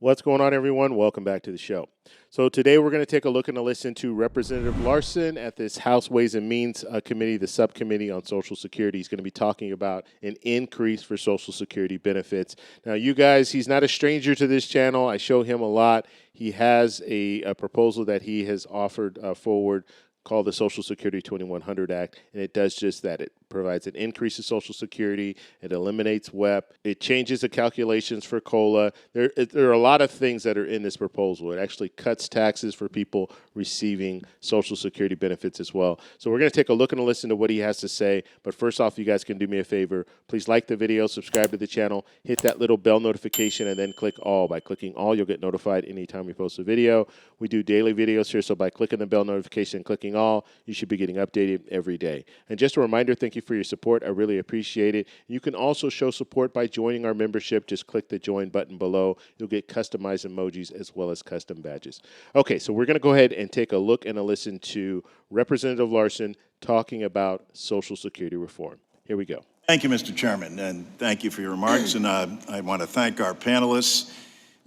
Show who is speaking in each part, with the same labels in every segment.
Speaker 1: What's going on, everyone? Welcome back to the show. So today we're going to take a look and a listen to Representative Larson at this House Ways and Means Committee, the subcommittee on Social Security. He's going to be talking about an increase for Social Security benefits. Now, you guys, he's not a stranger to this channel. I show him a lot. He has a proposal that he has offered forward called the Social Security 2100 Act, and it does just that. It provides an increase in Social Security. It eliminates WEP. It changes the calculations for COLA. There are a lot of things that are in this proposal. It actually cuts taxes for people receiving Social Security benefits as well. So we're going to take a look and a listen to what he has to say. But first off, you guys can do me a favor. Please like the video, subscribe to the channel, hit that little bell notification, and then click all. By clicking all, you'll get notified anytime we post a video. We do daily videos here, so by clicking the bell notification and clicking all, you should be getting updated every day. And just a reminder, thank you for your support. I really appreciate it. You can also show support by joining our membership. Just click the join button below. You'll get customized emojis as well as custom badges. Okay, so we're going to go ahead and take a look and a listen to Representative Larson talking about Social Security reform. Here we go.
Speaker 2: Thank you, Mr. Chairman, and thank you for your remarks. And I want to thank our panelists.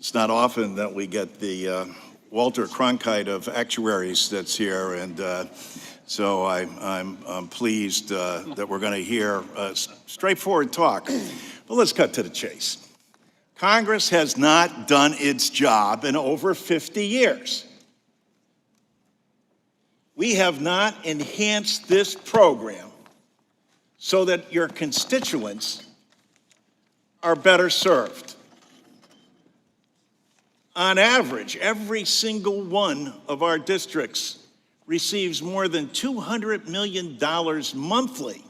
Speaker 2: It's not often that we get the Walter Cronkite of actuaries that's here, and so I'm pleased that we're going to hear straightforward talk. But let's cut to the chase. Congress has not done its job in over 50 years. We have not enhanced this program so that your constituents are better served. On average, every single one of our districts receives more than $200 million monthly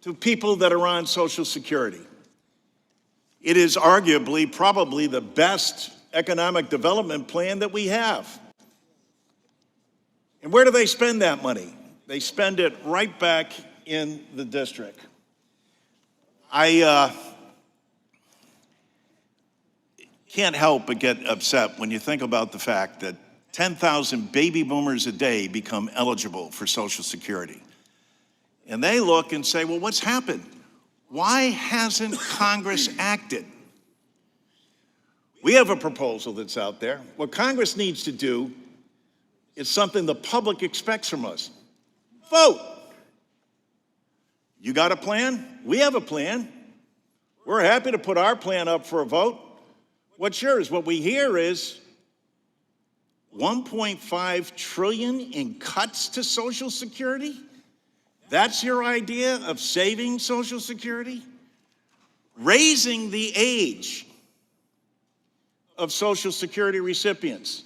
Speaker 2: to people that are on Social Security. It is arguably probably the best economic development plan that we have. And where do they spend that money? They spend it right back in the district. I can't help but get upset when you think about the fact that 10,000 baby boomers a day become eligible for Social Security. And they look and say, well, what's happened? Why hasn't Congress acted? We have a proposal that's out there. What Congress needs to do is something the public expects from us. Vote. You got a plan? We have a plan. We're happy to put our plan up for a vote. What's yours? What we hear is $1.5 trillion in cuts to Social Security? That's your idea of saving Social Security? Raising the age of Social Security recipients.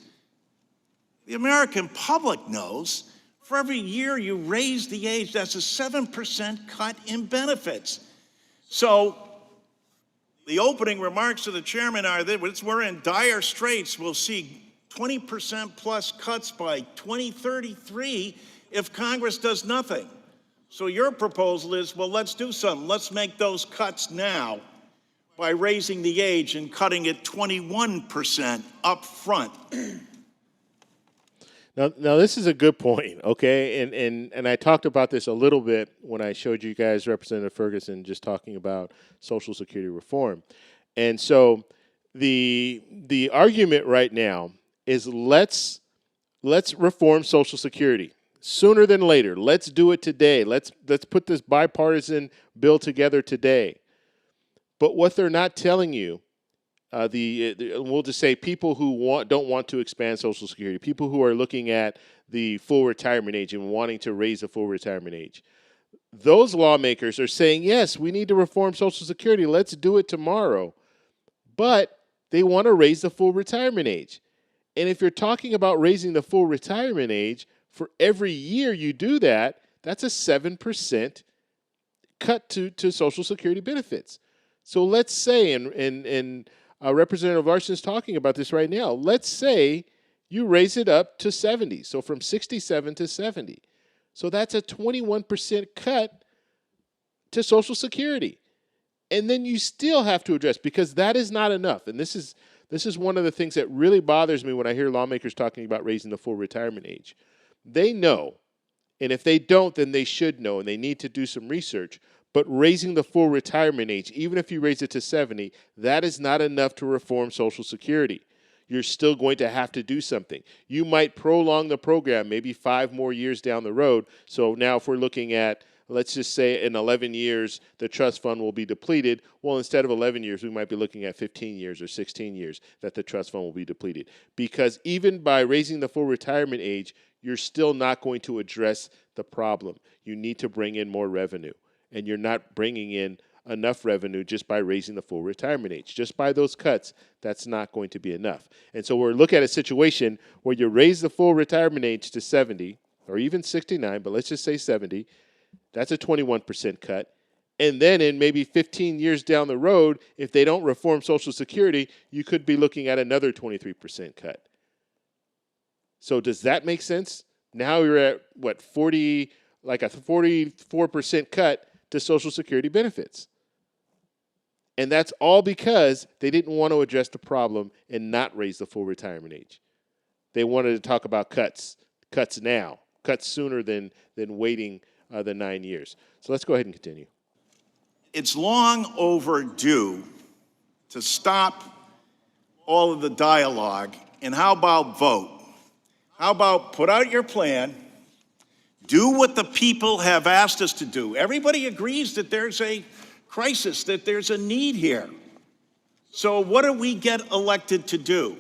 Speaker 2: The American public knows for every year you raise the age, that's a 7% cut in benefits. So the opening remarks of the chairman are that we're in dire straits. We'll see 20% plus cuts by 2033 if Congress does nothing. So your proposal is, well, let's do something. Let's make those cuts now by raising the age and cutting it 21% up front.
Speaker 1: Now this is a good point, okay? And I talked about this a little bit when I showed you guys Representative Ferguson just talking about Social Security reform. And so the argument right now is let's reform Social Security sooner than later. Let's do it today. Let's put this bipartisan bill together today. But what they're not telling you, we'll just say people who don't want to expand Social Security, people who are looking at the full retirement age and wanting to raise the full retirement age, those lawmakers are saying, yes, we need to reform Social Security. Let's do it tomorrow. But they want to raise the full retirement age. And if you're talking about raising the full retirement age, for every year you do that, that's a 7% cut to Social Security benefits. So let's say, and Representative Larson is talking about this right now, let's say you raise it up to 70, so from 67 to 70. So that's a 21% cut to Social Security. And then you still have to address, because that is not enough. And this is one of the things that really bothers me when I hear lawmakers talking about raising the full retirement age. They know, and if they don't, then they should know, and they need to do some research. But raising the full retirement age, even if you raise it to 70, that is not enough to reform Social Security. You're still going to have to do something. You might prolong the program maybe 5 more years down the road. So now if we're looking at, let's just say in 11 years, the trust fund will be depleted. Well, instead of 11 years, we might be looking at 15 years or 16 years that the trust fund will be depleted. Because even by raising the full retirement age, you're still not going to address the problem. You need to bring in more revenue. And you're not bringing in enough revenue just by raising the full retirement age. Just by those cuts, that's not going to be enough. And so we're looking at a situation where you raise the full retirement age to 70 or even 69, but let's just say 70. That's a 21% cut. And then in maybe 15 years down the road, if they don't reform Social Security, you could be looking at another 23% cut. So does that make sense? Now you're at, what, 40, like a 44% cut to Social Security benefits. And that's all because they didn't want to address the problem and not raise the full retirement age. They wanted to talk about cuts now, cuts sooner than waiting the 9 years. So let's go ahead and continue.
Speaker 2: It's long overdue to stop all of the dialogue, and how about vote? How about put out your plan, do what the people have asked us to do. Everybody agrees that there's a crisis, that there's a need here. So what do we get elected to do?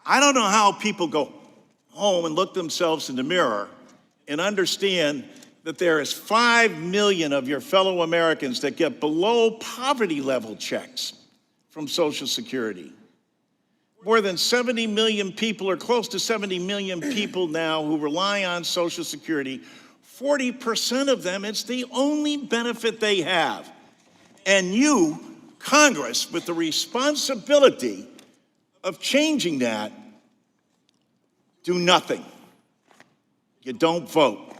Speaker 2: I don't know how people go home and look themselves in the mirror and understand that there is 5 million of your fellow Americans that get below poverty level checks from Social Security. More than 70 million people, or close to 70 million people now, who rely on Social Security. 40% of them, it's the only benefit they have. And you, Congress, with the responsibility of changing that, do nothing. You don't vote.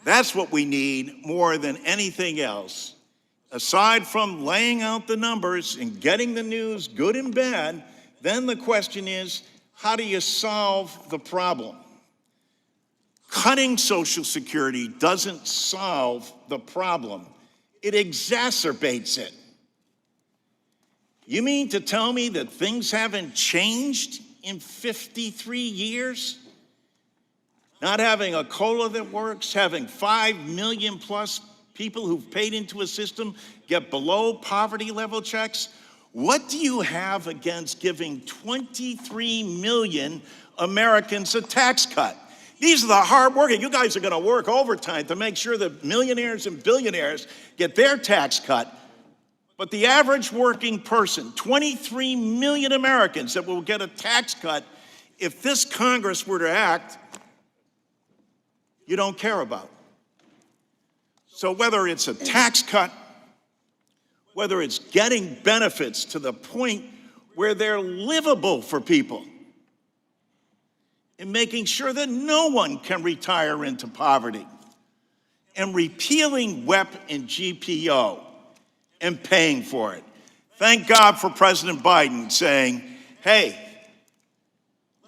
Speaker 2: That's what we need more than anything else. Aside from laying out the numbers and getting the news, good and bad, then the question is, how do you solve the problem? Cutting Social Security doesn't solve the problem. It exacerbates it. You mean to tell me that things haven't changed in 53 years? Not having a COLA that works, having 5 million plus people who've paid into a system get below poverty level checks? What do you have against giving 23 million Americans a tax cut? These are the hardworking. You guys are going to work overtime to make sure that millionaires and billionaires get their tax cut. But the average working person, 23 million Americans that will get a tax cut, if this Congress were to act, you don't care about. So whether it's a tax cut, whether it's getting benefits to the point where they're livable for people, and making sure that no one can retire into poverty, and repealing WEP and GPO and paying for it. Thank God for President Biden saying, hey,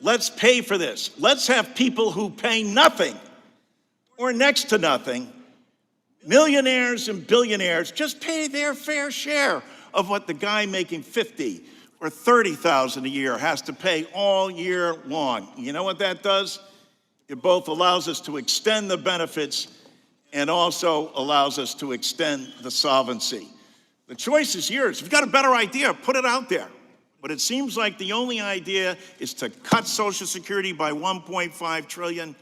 Speaker 2: let's pay for this. Let's have people who pay nothing or next to nothing, millionaires and billionaires, just pay their fair share of what the guy making 50 or 30,000 a year has to pay all year long. You know what that does? It both allows us to extend the benefits and also allows us to extend the solvency. The choice is yours. If you've got a better idea, put it out there. But it seems like the only idea is to cut Social Security by $1.5 trillion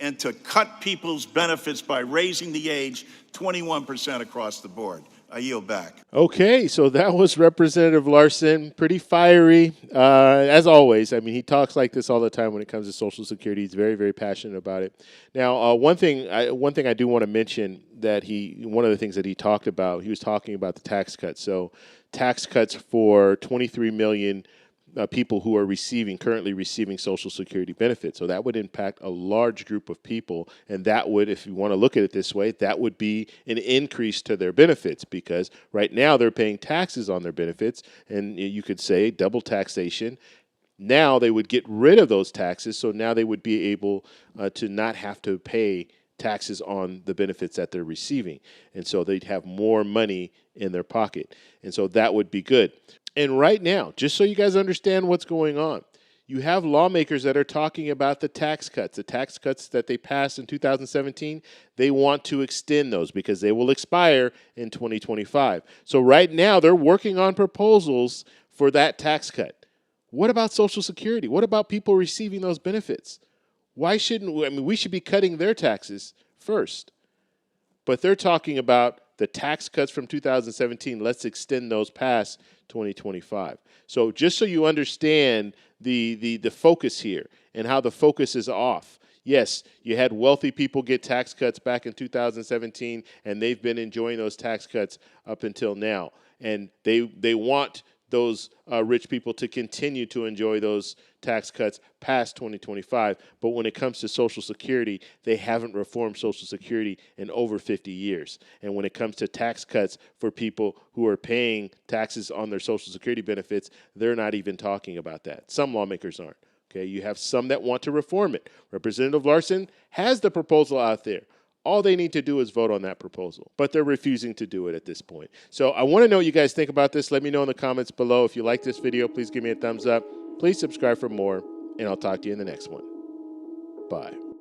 Speaker 2: and to cut people's benefits by raising the age 21% across the board. I yield back.
Speaker 1: Okay, so that was Representative Larson, pretty fiery, as always. I mean, he talks like this all the time when it comes to Social Security. He's very, very passionate about it. Now, one thing I do want to mention that one of the things that he talked about, he was talking about the tax cuts. So tax cuts for 23 million people who are currently receiving Social Security benefits. So that would impact a large group of people, and that would, if you want to look at it this way, that would be an increase to their benefits, because right now they're paying taxes on their benefits, and you could say double taxation. Now they would get rid of those taxes, so now they would be able to not have to pay taxes on the benefits that they're receiving. And so they'd have more money in their pocket. And so that would be good. And right now, just so you guys understand what's going on, you have lawmakers that are talking about the tax cuts that they passed in 2017. They want to extend those because they will expire in 2025. So right now, they're working on proposals for that tax cut. What about Social Security? What about people receiving those benefits? Why shouldn't we? I mean, we should be cutting their taxes first. But they're talking about the tax cuts from 2017. Let's extend those past 2025. So just so you understand the focus here and how the focus is off. Yes, you had wealthy people get tax cuts back in 2017, and they've been enjoying those tax cuts up until now. And they want those rich people to continue to enjoy those tax cuts past 2025. But when it comes to Social Security, they haven't reformed Social Security in over 50 years. And when it comes to tax cuts for people who are paying taxes on their Social Security benefits, they're not even talking about that. Some lawmakers aren't. Okay, you have some that want to reform it. Representative Larson has the proposal out there. All they need to do is vote on that proposal, but they're refusing to do it at this point. So I want to know what you guys think about this. Let me know in the comments below. If you like this video, please give me a thumbs up. Please subscribe for more, and I'll talk to you in the next one. Bye.